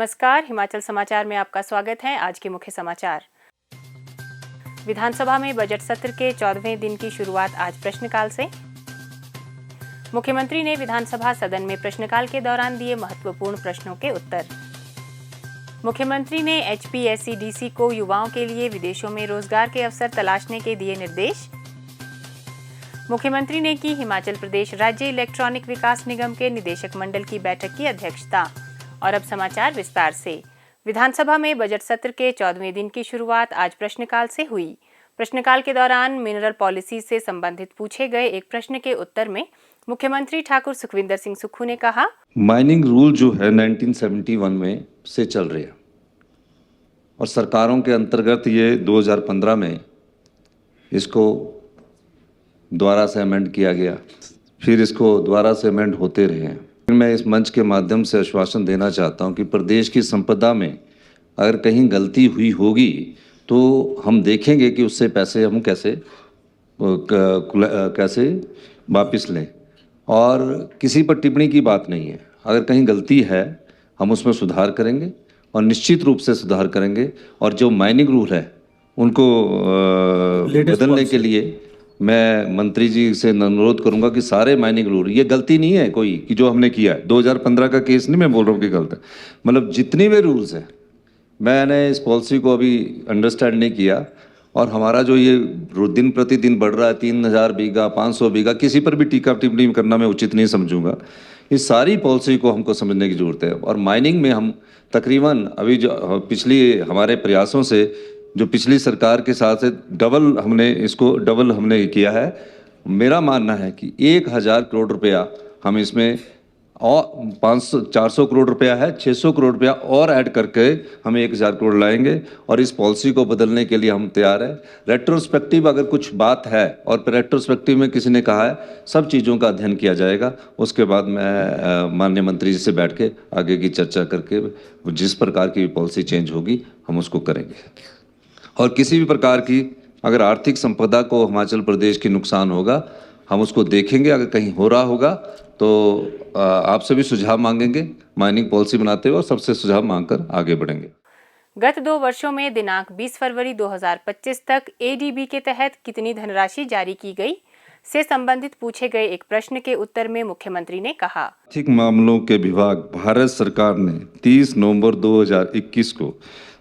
नमस्कार, हिमाचल समाचार में आपका स्वागत है। आज के मुख्य समाचार। विधानसभा में बजट सत्र के 14वें दिन की शुरुआत आज प्रश्नकाल से। मुख्यमंत्री ने विधानसभा सदन में प्रश्नकाल के दौरान दिए महत्वपूर्ण प्रश्नों के उत्तर। मुख्यमंत्री ने HPSCDC को युवाओं के लिए विदेशों में रोजगार के अवसर तलाशने के दिए निर्देश। मुख्यमंत्री ने की हिमाचल प्रदेश राज्य इलेक्ट्रॉनिक विकास निगम के निदेशक मंडल की बैठक की अध्यक्षता। और अब समाचार विस्तार से। विधानसभा में बजट सत्र के 14वें दिन की शुरुआत आज प्रश्नकाल से हुई। प्रश्नकाल के दौरान मिनरल पॉलिसी से संबंधित पूछे गए एक प्रश्न के उत्तर में मुख्यमंत्री ठाकुर सुखविंदर सिंह सुक्खू ने कहा, माइनिंग रूल जो है 1971 में से चल रहे हैं और सरकारों के अंतर्गत ये 2015 में इसको दोबारा से अमेंड किया गया, फिर इसको दोबारा से अमेंड होते रहे हैं। मैं इस मंच के माध्यम से आश्वासन देना चाहता हूं कि प्रदेश की संपदा में अगर कहीं गलती हुई होगी तो हम देखेंगे कि उससे पैसे हम कैसे वापस लें, और किसी पर टिप्पणी की बात नहीं है। अगर कहीं गलती है हम उसमें सुधार करेंगे और निश्चित रूप से सुधार करेंगे। और जो माइनिंग रूल है उनको बदलने के लिए मैं मंत्री जी से अनुरोध करूंगा कि सारे माइनिंग रूल, ये गलती नहीं है कोई कि जो हमने किया है 2015 का केस नहीं मैं बोल रहा हूँ कि गलत है, मतलब जितनी भी रूल्स हैं मैंने इस पॉलिसी को अभी अंडरस्टैंड नहीं किया। और हमारा जो ये दिन प्रतिदिन बढ़ रहा है 3000 बीघा 500 बीघा, किसी पर भी टीका टिप्पणी करना मैं उचित नहीं समझूंगा। इस सारी पॉलिसी को हमको समझने की जरूरत है। और माइनिंग में हम तकरीबन अभी जो पिछली हमारे प्रयासों से जो पिछली सरकार के साथ से डबल हमने किया है। मेरा मानना है कि 1000 करोड़ रुपया हम इसमें और 400 करोड़ रुपया है, 600 करोड़ रुपया और ऐड करके हम 1000 करोड़ लाएंगे और इस पॉलिसी को बदलने के लिए हम तैयार हैं। रेट्रोस्पेक्टिव अगर कुछ बात है और रेट्रोस्पेक्टिव में किसी ने कहा है सब चीज़ों का अध्ययन किया जाएगा, उसके बाद मैं माननीय मंत्री जी से बैठ के आगे की चर्चा करके जिस प्रकार की पॉलिसी चेंज होगी हम उसको करेंगे। और किसी भी प्रकार की अगर आर्थिक संपदा को हिमाचल प्रदेश की नुकसान होगा हम उसको देखेंगे। अगर कहीं हो रहा होगा तो आपसे भी सुझाव मांगेंगे माइनिंग पॉलिसी बनाते हुए और सबसे सुझाव मांगकर आगे बढ़ेंगे। गत 2 वर्षों में दिनांक 20 फरवरी 2025 तक ADB के तहत कितनी धनराशि जारी की गई से संबंधित पूछे गए एक प्रश्न के उत्तर में मुख्यमंत्री ने कहा, आर्थिक मामलों के विभाग भारत सरकार ने 30 नवंबर 2021 को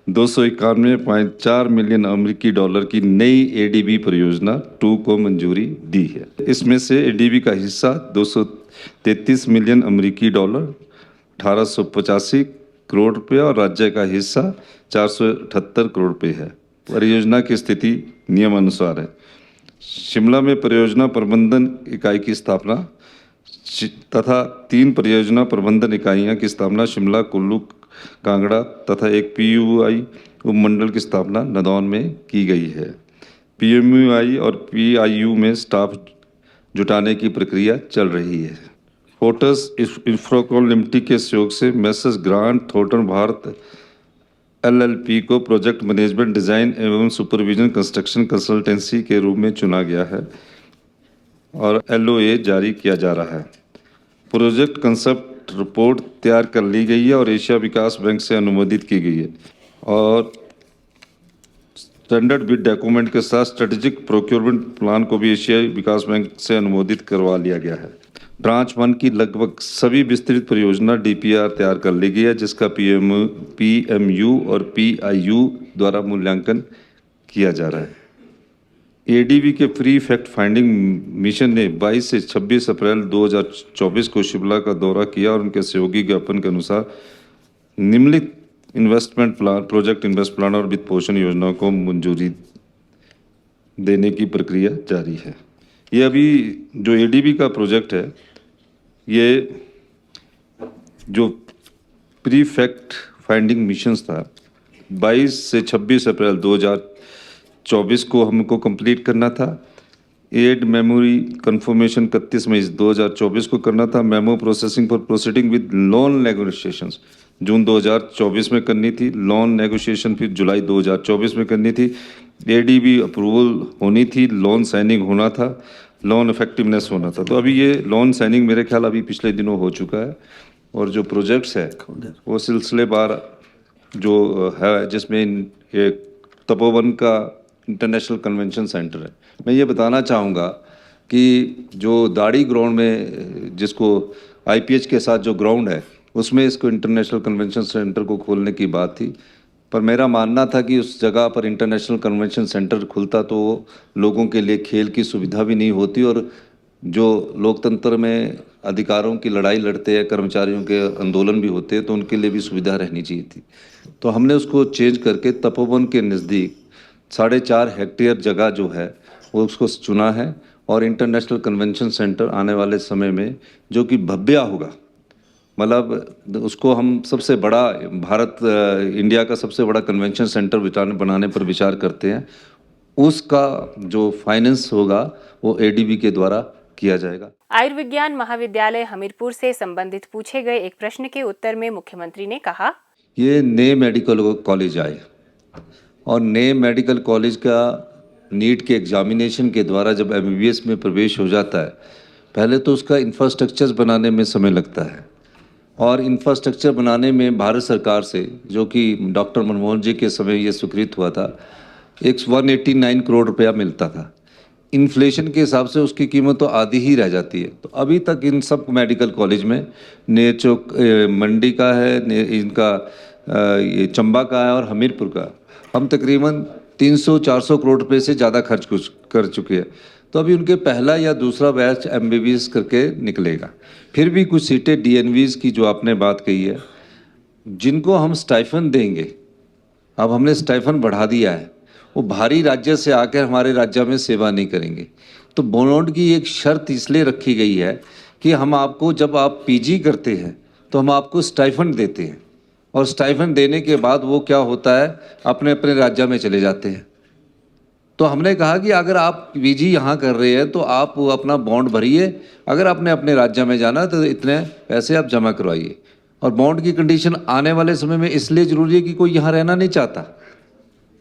291.4 मिलियन अमेरिकी डॉलर की नई ADB परियोजना 2 को मंजूरी दी है। इसमें से ADB का हिस्सा 233 मिलियन अमेरिकी डॉलर 1885 करोड़ रुपया और राज्य का हिस्सा 478 करोड़ रुपये है। परियोजना की स्थिति नियमानुसार है। शिमला में परियोजना प्रबंधन इकाई की स्थापना तथा 3 परियोजना प्रबंधन इकाइयां की स्थापना शिमला, कुल्लू, कांगड़ा तथा एक PUI उपमंडल की स्थापना नदौन में की गई है। PMUI और PIU में स्टाफ जुटाने की प्रक्रिया चल रही है। फोर्टिस इंफ्राकॉन लिमिटेड के सहयोग से messrs grant Thornton Bharat LLP को प्रोजेक्ट मैनेजमेंट डिज़ाइन एवं सुपरविजन कंस्ट्रक्शन कंसल्टेंसी के रूप में चुना गया है और LOA जारी किया जा रहा है। प्रोजेक्ट कंसेप्ट रिपोर्ट तैयार कर ली गई है और एशिया विकास बैंक से अनुमोदित की गई है और स्टैंडर्ड बिड डॉक्यूमेंट के साथ स्ट्रेटेजिक प्रोक्योरमेंट प्लान को भी एशिया विकास बैंक से अनुमोदित करवा लिया गया है। ब्रांच 1 की लगभग सभी विस्तृत परियोजना DPR तैयार कर ली गई है, जिसका PMU और PIU द्वारा मूल्यांकन किया जा रहा है। ADB के फ्री फैक्ट फाइंडिंग मिशन ने 22 से 26 अप्रैल 2024 को शिमला का दौरा किया और उनके सहयोगी ज्ञापन के अनुसार निम्नलिखित investment plan, project invest plan और वित्त पोषण योजनाओं को मंजूरी देने की प्रक्रिया जारी है। ये अभी जो ADB का प्रोजेक्ट है, ये जो प्री फैक्ट फाइंडिंग मिशंस था 22 से 26 अप्रैल 2024 को हमको कंप्लीट करना था। एड मेमोरी कन्फर्मेशन 31 मई 2024 को करना था। Memo processing for proceeding with loan negotiations June 2024 में करनी थी। लोन नेगोशिएशन फिर जुलाई 2024 में करनी थी। ADB अप्रूवल होनी थी, लोन साइनिंग होना था, लोन इफेक्टिवनेस होना था। तो अभी ये लोन साइनिंग मेरे ख्याल अभी पिछले दिनों हो चुका है और जो प्रोजेक्ट्स है वो सिलसिलेवार जो है, जिसमें एक तपोवन का इंटरनेशनल कन्वेंशन सेंटर है। मैं ये बताना चाहूँगा कि जो दाड़ी ग्राउंड में जिसको आईपीएच के साथ जो ग्राउंड है उसमें इसको इंटरनेशनल कन्वेंशन सेंटर को खोलने की बात थी, पर मेरा मानना था कि उस जगह पर इंटरनेशनल कन्वेंशन सेंटर खुलता तो लोगों के लिए खेल की सुविधा भी नहीं होती, और जो लोकतंत्र में अधिकारों की लड़ाई लड़ते हैं, कर्मचारियों के आंदोलन भी होते हैं, तो उनके लिए भी सुविधा रहनी चाहिए थी। तो हमने उसको चेंज करके तपोवन के नज़दीक 4.5 हेक्टेयर जगह जो है वो उसको चुना है, और इंटरनेशनल कन्वेंशन सेंटर आने वाले समय में जो कि भव्य होगा, मतलब उसको हम सबसे बड़ा इंडिया का सबसे बड़ा कन्वेंशन सेंटर बनाने पर विचार करते हैं। उसका जो फाइनेंस होगा वो एडीबी के द्वारा किया जाएगा। आयुर्विज्ञान महाविद्यालय हमीरपुर से संबंधित पूछे गए एक प्रश्न के उत्तर में मुख्यमंत्री ने कहा, ये नए मेडिकल कॉलेज आए और नए मेडिकल कॉलेज का नीट के एग्जामिनेशन के द्वारा जब एमबीबीएस में प्रवेश हो जाता है, पहले तो उसका इंफ्रास्ट्रक्चर बनाने में समय लगता है, और इंफ्रास्ट्रक्चर बनाने में भारत सरकार से, जो कि डॉक्टर मनमोहन जी के समय ये स्वीकृत हुआ था, 189 करोड़ रुपया मिलता था। इन्फ्लेशन के हिसाब से उसकी कीमत तो आधी ही रह जाती है। तो अभी तक इन सब मेडिकल कॉलेज में नेरचौक मंडी का है, इनका ये चंबा का है और हमीरपुर का, हम तकरीबन 300-400 करोड़ रुपए से ज़्यादा खर्च कर चुके हैं। तो अभी उनके पहला या दूसरा बैच एमबीबीएस करके निकलेगा। फिर भी कुछ सीटें डीएनवीज की जो आपने बात कही है, जिनको हम स्टाइफन देंगे, अब हमने स्टाइफन बढ़ा दिया है, वो भारी राज्य से आकर हमारे राज्य में सेवा नहीं करेंगे। तो बोर्ड की एक शर्त इसलिए रखी गई है कि हम आपको, जब आप पीजी करते हैं तो हम आपको स्टाइफन देते हैं, और स्टाइफन देने के बाद वो क्या होता है, अपने अपने राज्य में चले जाते हैं। तो हमने कहा कि अगर आप पीजी यहाँ कर रहे हैं तो आप वो अपना बॉन्ड भरिए, अगर आपने अपने राज्य में जाना तो इतने पैसे आप जमा करवाइए। और बॉन्ड की कंडीशन आने वाले समय में इसलिए ज़रूरी है कि कोई यहाँ रहना नहीं चाहता,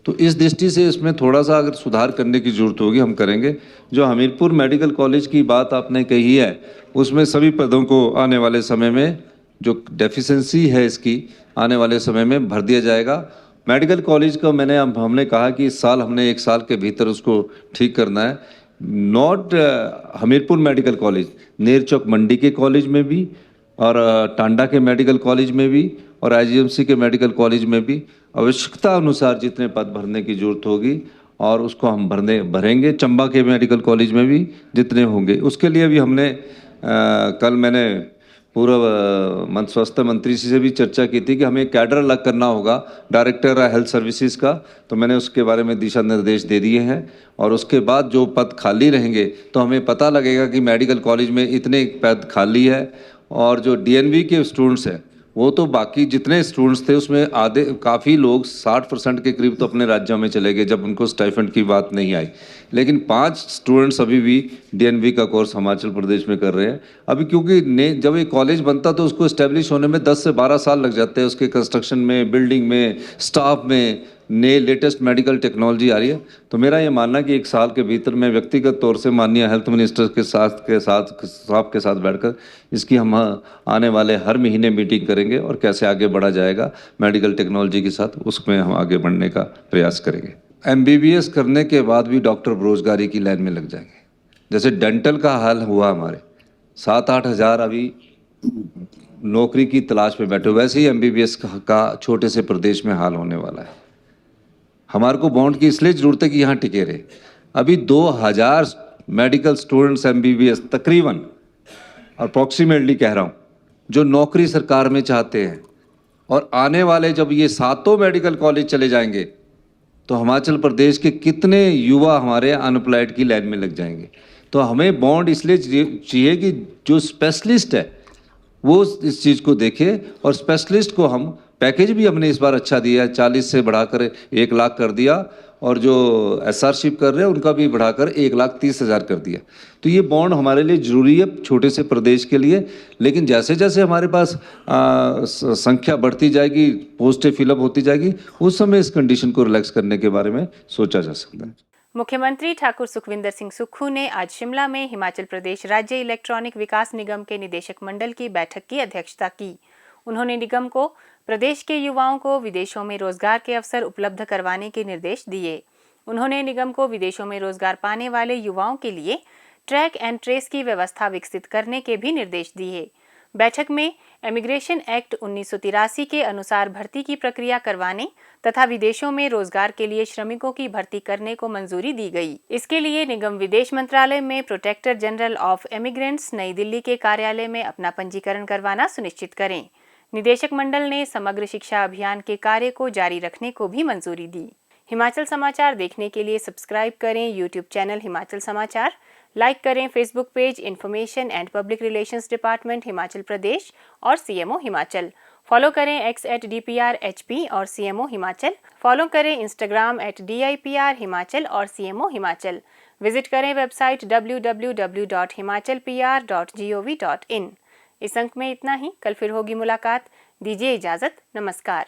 तो इस दृष्टि से इसमें थोड़ा सा अगर सुधार करने की ज़रूरत होगी, हम करेंगे। जो हमीरपुर मेडिकल कॉलेज की बात आपने कही है, उसमें सभी पदों को आने वाले समय में, जो डेफिशिएंसी है इसकी, आने वाले समय में भर दिया जाएगा। मेडिकल कॉलेज का हमने कहा कि इस साल हमने 1 साल के भीतर उसको ठीक करना है। Not Hamirpur medical college, Nerchowk Mandi के कॉलेज में भी, और टांडा के मेडिकल कॉलेज में भी, और आईजीएमसी के मेडिकल कॉलेज में भी आवश्यकता अनुसार जितने पद भरने की जरूरत होगी और उसको हम भरेंगे। चंबा के मेडिकल कॉलेज में भी जितने होंगे, उसके लिए भी हमने कल मैंने पूर्व स्वास्थ्य मंत्री से भी चर्चा की थी कि हमें कैडर अलग करना होगा डायरेक्टर हेल्थ सर्विसेज का, तो मैंने उसके बारे में दिशा निर्देश दे दिए हैं। और उसके बाद जो पद खाली रहेंगे तो हमें पता लगेगा कि मेडिकल कॉलेज में इतने पद खाली है, और जो डीएनवी के स्टूडेंट्स हैं वो तो बाकी जितने स्टूडेंट्स थे उसमें आधे, काफ़ी लोग 60% के करीब तो अपने राज्यों में चले गए जब उनको स्टाइफंड की बात नहीं आई। लेकिन 5 स्टूडेंट्स अभी भी डीएनवी का कोर्स हिमाचल प्रदेश में कर रहे हैं। अभी क्योंकि जब एक कॉलेज बनता तो उसको इस्टेब्लिश होने में 10 से 12 साल लग जाते हैं, उसके कंस्ट्रक्शन में, बिल्डिंग में, स्टाफ में, नए लेटेस्ट मेडिकल टेक्नोलॉजी आ रही है। तो मेरा ये मानना कि 1 साल के भीतर मैं व्यक्तिगत तौर से माननीय हेल्थ मिनिस्टर के साथ बैठकर इसकी हम आने वाले हर महीने मीटिंग करेंगे और कैसे आगे बढ़ा जाएगा मेडिकल टेक्नोलॉजी के साथ, उसमें हम आगे बढ़ने का प्रयास करेंगे। एमबीबीएस करने के बाद भी डॉक्टर बेरोजगारी की लाइन में लग जाएंगे। जैसे डेंटल का हाल हुआ, हमारे 7-8 हज़ार अभी नौकरी की तलाश में बैठे, वैसे ही एमबीबीएस का छोटे से प्रदेश में हाल होने वाला है। हमारे को बॉन्ड की इसलिए ज़रूरत है कि यहाँ टिके रहे। अभी 2000 मेडिकल स्टूडेंट्स एमबीबीएस तकरीबन, अप्रॉक्सीमेटली कह रहा हूँ, जो नौकरी सरकार में चाहते हैं, और आने वाले जब ये 7 मेडिकल कॉलेज चले जाएंगे तो हिमाचल प्रदेश के कितने युवा हमारे अनएम्प्लॉयड की लाइन में लग जाएंगे। तो हमें बॉन्ड इसलिए चाहिए कि जो स्पेशलिस्ट है वो इस चीज़ को देखे, और स्पेशलिस्ट को हम पैकेज भी हमने इस बार अच्छा दिया है, 40 से बढ़ाकर 1 लाख कर दिया, और जो एसआरशिप कर रहे हैं उनका भी बढ़ाकर 1,30,000 कर दिया। तो ये बॉन्ड हमारे लिए ज़रूरी है छोटे से प्रदेश के लिए। लेकिन जैसे जैसे हमारे पास संख्या बढ़ती जाएगी, पोस्टें फिलअप होती जाएगी, उस समय इस कंडीशन को रिलैक्स करने के बारे में सोचा जा सकता है। मुख्यमंत्री ठाकुर सुखविंदर सिंह सुक्खू ने आज शिमला में हिमाचल प्रदेश राज्य इलेक्ट्रॉनिक विकास निगम के निदेशक मंडल की बैठक की अध्यक्षता की। उन्होंने निगम को प्रदेश के युवाओं को विदेशों में रोजगार के अवसर उपलब्ध करवाने के निर्देश दिए। उन्होंने निगम को विदेशों में रोजगार पाने वाले युवाओं के लिए ट्रैक एंड ट्रेस की व्यवस्था विकसित करने के भी निर्देश दिए। बैठक में इमिग्रेशन एक्ट 1983 के अनुसार भर्ती की प्रक्रिया करवाने तथा विदेशों में रोजगार के लिए श्रमिकों की भर्ती करने को मंजूरी दी गई। इसके लिए निगम विदेश मंत्रालय में प्रोटेक्टर जनरल ऑफ इमिग्रेंट्स नई दिल्ली के कार्यालय में अपना पंजीकरण करवाना सुनिश्चित करें। निदेशक मंडल ने समग्र शिक्षा अभियान के कार्य को जारी रखने को भी मंजूरी दी। हिमाचल समाचार देखने के लिए सब्सक्राइब करें यूट्यूब चैनल हिमाचल समाचार, लाइक करें Facebook page information and public relations department Himachal Pradesh और सीएमओ हिमाचल। फॉलो करें x@DPRHP और सीएमओ हिमाचल। फॉलो करें इंस्टाग्राम @DIPR हिमाचल और सीएमओ हिमाचल। विजिट करें वेबसाइट www.himachalpr.gov.in। इस अंक में इतना ही। कल फिर होगी मुलाकात। दीजिए इजाजत। नमस्कार।